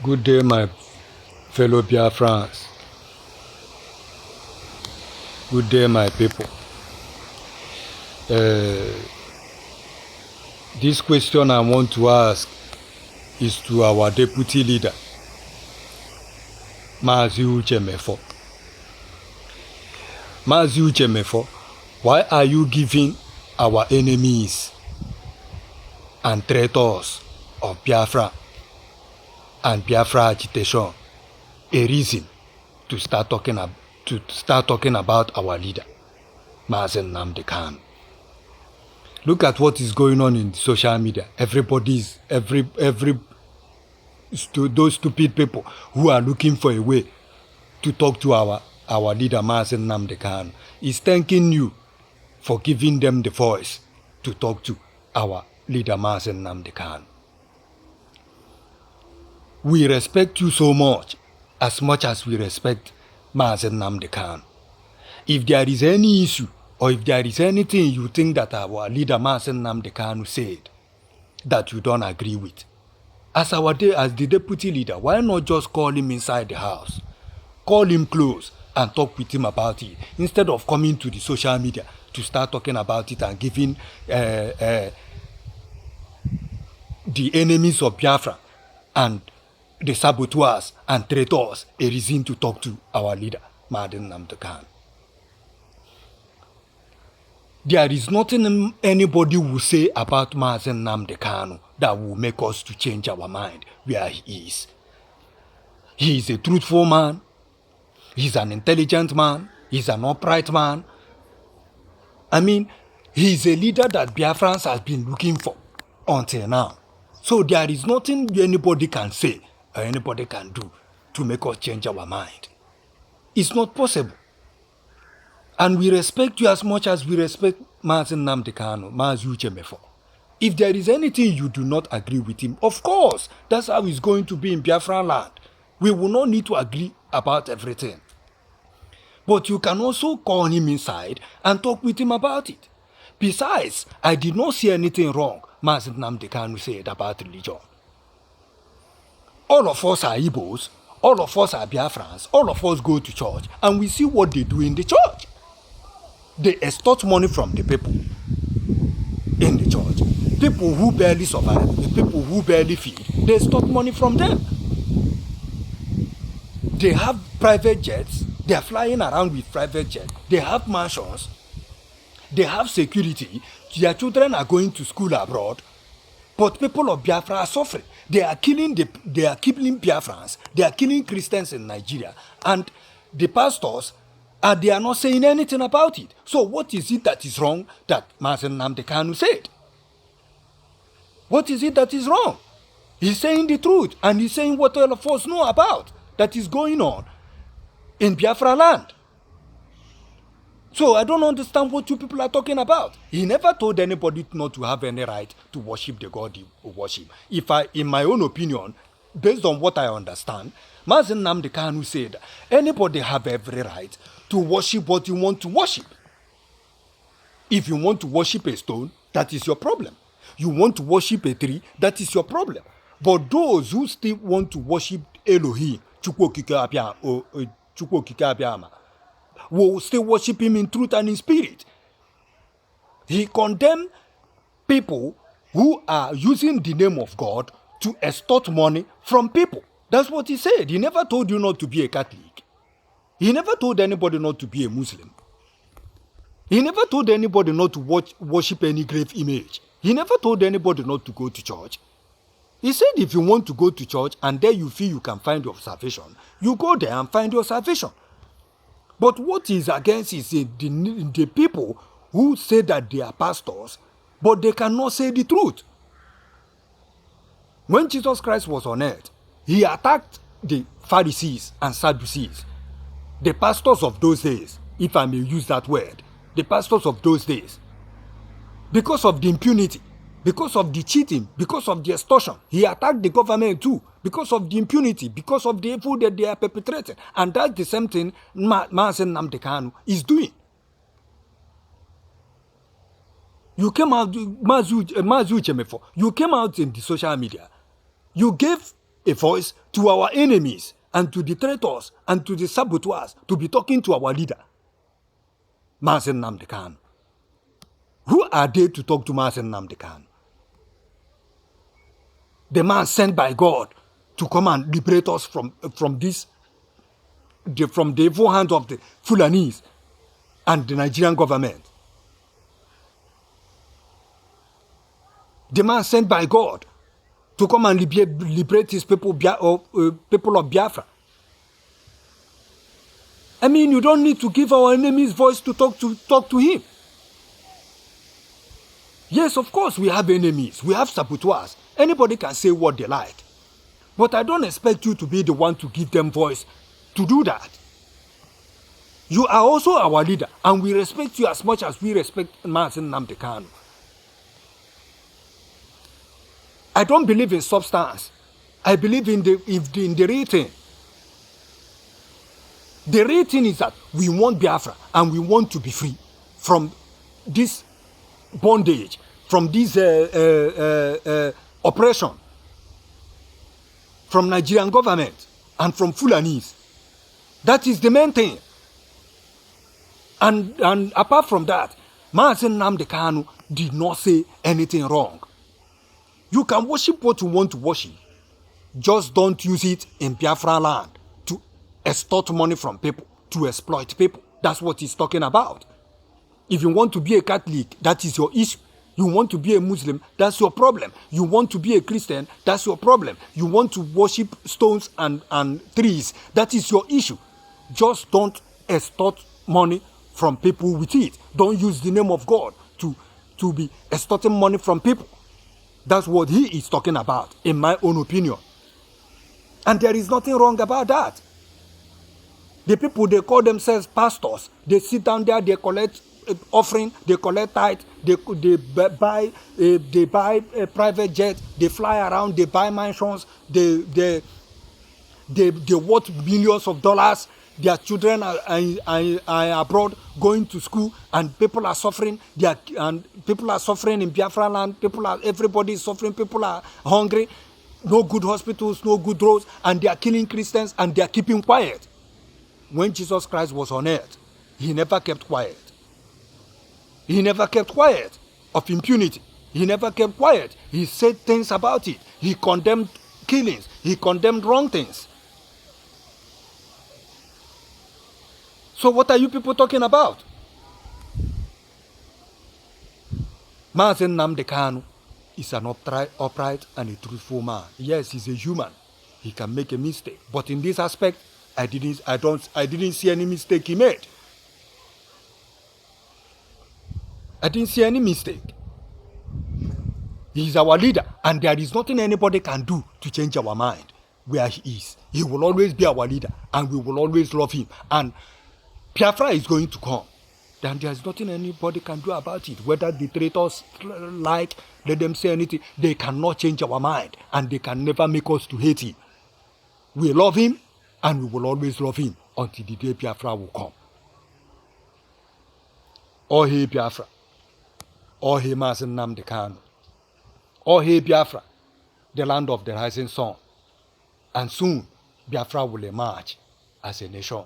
Good day, my fellow Biafrans. Good day, my people. This question I want to ask is to our deputy leader, Mazi Uche Mefor. Mazi Uche Mefor, why are you giving our enemies and traitors of Biafra and Biafra agitation a reason to start talking about our leader, Mazi Nnamdi Kanu? Look at what is going on in social media. Those stupid people who are looking for a way to talk to our leader, Mazi Nnamdi Kanu, is thanking you for giving them the voice to talk to our leader, Mazi Nnamdi Kanu. We respect you so much as we respect Mazi Nnamdi Kanu. If there is any issue or if there is anything you think that our leader Mazi Nnamdi Kanu said that you don't agree with, as the deputy leader, why not just call him inside the house, call him close and talk with him about it, instead of coming to the social media to start talking about it and giving the enemies of Biafra and the saboteurs and traitors a reason to talk to our leader, Mazi Nnamdi Kanu. There is nothing anybody will say about Mazi Nnamdi Kanu that will make us to change our mind where he is. He is a truthful man. He's an intelligent man. He's an upright man. I mean, he's a leader that Biafrans have been looking for until now. So there is nothing anybody can say or anybody can do to make us change our mind. It's not possible. And we respect you as much as we respect Mazi Nnamdi Kanu, Mazi Uche Mefor. If there is anything you do not agree with him, of course, that's how it's going to be in Biafra land. We will not need to agree about everything. But you can also call him inside and talk with him about it. Besides, I did not see anything wrong Mazi Nnamdi Kanu said about religion. All of us are Igbos, all of us are Biafrans, all of us go to church, and we see what they do in the church. They extort money from the people in the church. People who barely survive, the people who barely feed, they extort money from them. They have private jets, they are flying around with private jets, they have mansions, they have security, their children are going to school abroad, but people of Biafra are suffering. They are killing Biafrans, they are killing Christians in Nigeria, and the pastors they are not saying anything about it. So what is it that is wrong that Mazi Nnamdi Kanu said? What is it that is wrong? He's saying the truth, and he's saying what all of us know about that is going on in Biafra land. So I don't understand what you people are talking about. He never told anybody not to have any right to worship the God he worship. In my own opinion, based on what I understand, Mazi Nnamdi Kanu said anybody have every right to worship what you want to worship. If you want to worship a stone, that is your problem. You want to worship a tree, that is your problem. But those who still want to worship Elohim, Chukwu Okike Abiama, will still worship him in truth and in spirit. He condemned people who are using the name of God to extort money from people. That's what he said. He never told you not to be a Catholic. He never told anybody not to be a Muslim. He never told anybody not to worship any grave image. He never told anybody not to go to church. He said if you want to go to church and there you feel you can find your salvation, you go there and find your salvation. But what he's against is the people who say that they are pastors, but they cannot say the truth. When Jesus Christ was on earth, he attacked the Pharisees and Sadducees, the pastors of those days, if I may use that word, the pastors of those days, because of the impunity, because of the cheating, because of the extortion. He attacked the government too, because of the impunity, because of the evil that they are perpetrating. And that's the same thing Mazi Nnamdi Kanu is doing. You came out, Mazi Uche Mefor, you came out in the social media. You gave a voice to our enemies and to the traitors and to the saboteurs to be talking to our leader, Mazi Nnamdi Kanu? Who are they to talk to Mazi Nnamdi Kanu? The man sent by God to come and liberate us from the evil hand of the Fulanese and the Nigerian government. The man sent by God to come and liberate his people, people of Biafra. I mean, you don't need to give our enemies voice to talk to him. Yes, of course, we have enemies. We have saboteurs. Anybody can say what they like. But I don't expect you to be the one to give them voice to do that. You are also our leader, and we respect you as much as we respect Mazi Nnamdi Kanu. I don't believe in substance. I believe in the real thing. The real thing is that we want Biafra, and we want to be free from this bondage, from this oppression, from Nigerian government and from Fulanese. That is the main thing. And apart from that, Mazi Nnamdi Kanu did not say anything wrong. You can worship what you want to worship. Just don't use it in Biafra land to extort money from people, to exploit people. That's what he's talking about. If you want to be a Catholic, that is your issue. You want to be a Muslim, that's your problem. You want to be a Christian, that's your problem. You want to worship stones and trees, that is your issue. Just don't extort money from people with it. Don't use the name of God to be extorting money from people. That's what he is talking about, in my own opinion. And there is nothing wrong about that. The people, they call themselves pastors. They sit down there, they collect offering, they collect tithe, they buy a private jet, they fly around, they buy mansions, they worth millions of dollars. Their children are abroad going to school, and people are suffering. People are suffering in Biafra land. Everybody is suffering. People are hungry. No good hospitals, no good roads, and they are killing Christians, and they are keeping quiet. When Jesus Christ was on earth, he never kept quiet. He never kept quiet of impunity. He never kept quiet. He said things about it. He condemned killings. He condemned wrong things. So what are you people talking about? Mazi Nnamdi Kanu is an upright and a truthful man. Yes, he's a human. He can make a mistake. But in this aspect, I didn't see any mistake he made. I didn't see any mistake. He is our leader, and there is nothing anybody can do to change our mind where he is. He will always be our leader, and we will always love him. And Biafra is going to come. Then there is nothing anybody can do about it. Whether the traitors like, let them say anything, they cannot change our mind, and they can never make us to hate him. We love him, and we will always love him until the day Biafra will come. Oh, hey Biafra. Oh, hey Mazi Nnamdi Kanu. Oh, hey Biafra, the land of the rising sun. And soon, Biafra will emerge as a nation.